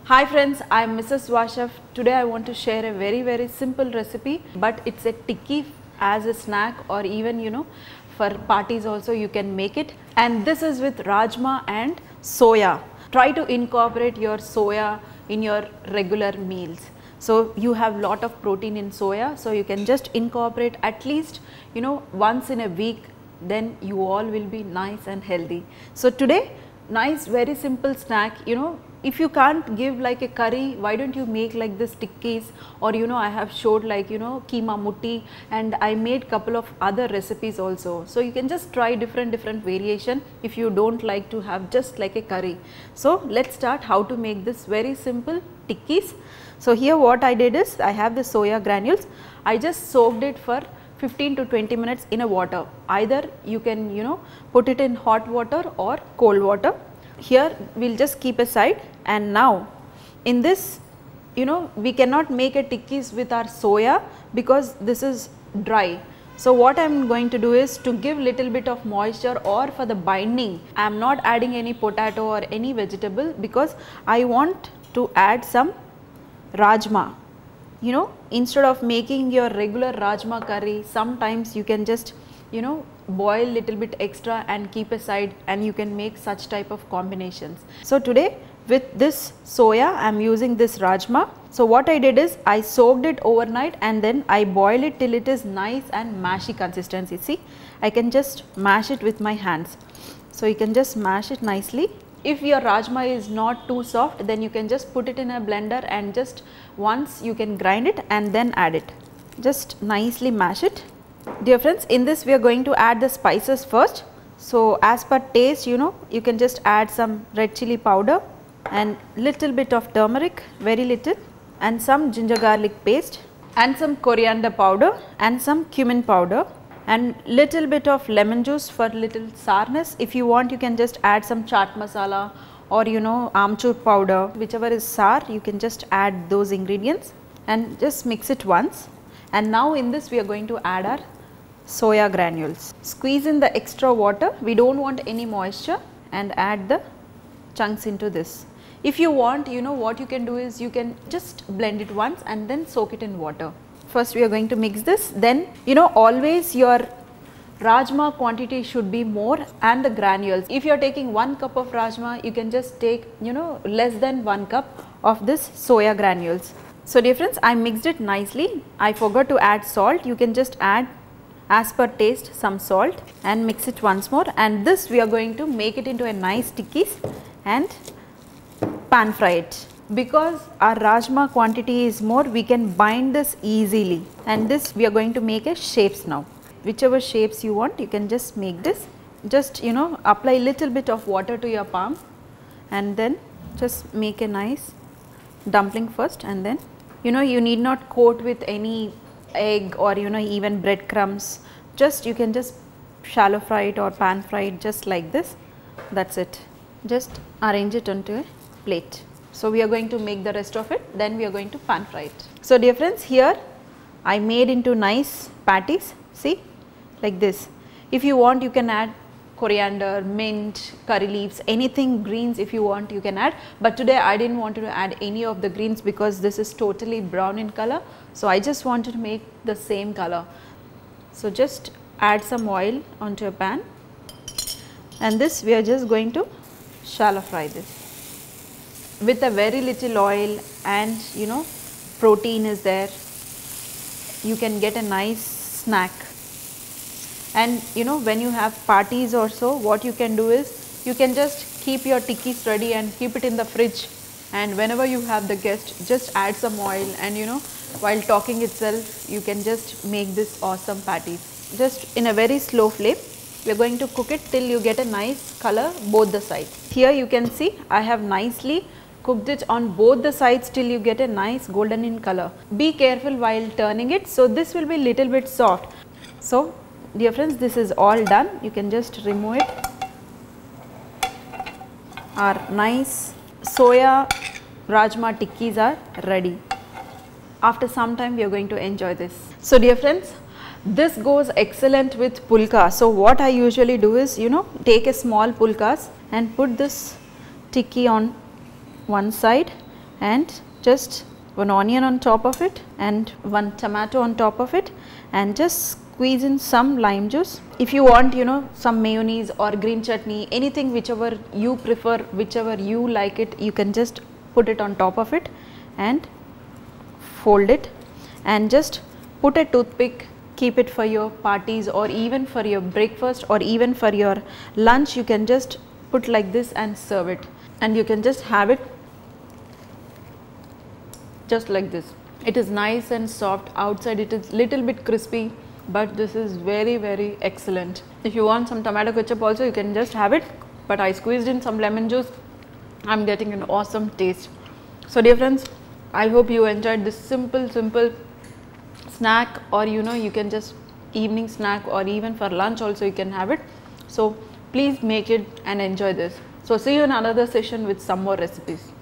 Hi friends, I am Mrs.Vahchef. Today I want to share a very simple recipe, but it's a tikki as a snack, or even for parties also you can make it. And this is with Rajma and soya. Try to incorporate your soya in your regular meals. So you have lot of protein in soya, so you can just incorporate at least once in a week, then you all will be nice and healthy. So today, nice very simple snack. If you can't give like a curry, why don't you make like this tikkis, or I have showed like keema mutti, and I made couple of other recipes also. So you can just try different variation if you don't like to have just like a curry. So let's start how to make this very simple tikkis. So here what I did is, I have the soya granules. I just soaked it for 15 to 20 minutes in a water. Either you can put it in hot water or cold water. Here we will just keep aside. And now in this we cannot make a tikkis with our soya because this is dry. So what I am going to do is, to give little bit of moisture or for the binding, I am not adding any potato or any vegetable, because I want to add some Rajma. Instead of making your regular Rajma curry, sometimes you can just boil little bit extra and keep aside, and you can make such type of combinations. So today with this soya I am using this Rajma. So what I did is, I soaked it overnight and then I boil it till it is nice and mashy consistency. See, I can just mash it with my hands. So you can just mash it nicely. If your Rajma is not too soft, then you can just put it in a blender and just once you can grind it and then add it. Just nicely mash it. Dear friends, in this we are going to add the spices first. So as per taste, you can just add some red chili powder and little bit of turmeric, very little, and some ginger garlic paste, and some coriander powder, and some cumin powder, and little bit of lemon juice for little sourness. If you want, you can just add some chaat masala or amchur powder, whichever is sour, you can just add those ingredients and just mix it once. And now in this we are going to add our soya granules. Squeeze in the extra water, we don't want any moisture, and add the chunks into this. If you want, what you can do is, you can just blend it once and then soak it in water. First we are going to mix this, then always your Rajma quantity should be more, and the granules. If you are taking 1 cup of Rajma, you can just take less than 1 cup of this soya granules. So dear friends, I mixed it nicely. I forgot to add salt. You can just add as per taste some salt and mix it once more. And this we are going to make it into a nice tikkis and pan fry it. Because our Rajma quantity is more, we can bind this easily. And this we are going to make a shapes now. Whichever shapes you want, you can just make this. Just apply little bit of water to your palm, and then just make a nice dumpling first, and then you need not coat with any egg or even breadcrumbs. Just you can just shallow fry it or pan fry it just like this. That's it. Just arrange it onto a plate. So we are going to make the rest of it, then we are going to pan fry it. So dear friends, here I made into nice patties, see, like this. If you want, you can add coriander, mint, curry leaves, anything greens if you want, you can add. But today I didn't want to add any of the greens because this is totally brown in color. So I just wanted to make the same color. So just add some oil onto a pan, and this we are just going to shallow fry this with a very little oil, and protein is there. You can get a nice snack. And when you have parties or so, what you can do is, you can just keep your tikkis ready and keep it in the fridge, and whenever you have the guest, just add some oil, and while talking itself, you can just make this awesome patties. Just in a very slow flame, we are going to cook it till you get a nice color both the sides. Here you can see I have nicely cooked it on both the sides till you get a nice golden in color. Be careful while turning it, so this will be little bit soft. So dear friends, this is all done. You can just remove it. Our nice soya Rajma tikkis are ready. After some time we are going to enjoy this. So dear friends, this goes excellent with pulka. So what I usually do is, take a small pulkas and put this tikki on one side, and just one onion on top of it and one tomato on top of it, and just squeeze in some lime juice. If you want, you know, some mayonnaise or green chutney, anything whichever you prefer, whichever you like it, you can just put it on top of it and fold it, and just put a toothpick, keep it for your parties or even for your breakfast or even for your lunch. You can just put like this and serve it, and you can just have it just like this. It is nice and soft outside, it is little bit crispy, but this is very, very excellent. If you want some tomato ketchup also, you can just have it, but I squeezed in some lemon juice. I'm getting an awesome taste. So dear friends, I hope you enjoyed this simple snack, or you know, you can just evening snack or even for lunch also you can have it. So please make it and enjoy this. So see you in another session with some more recipes.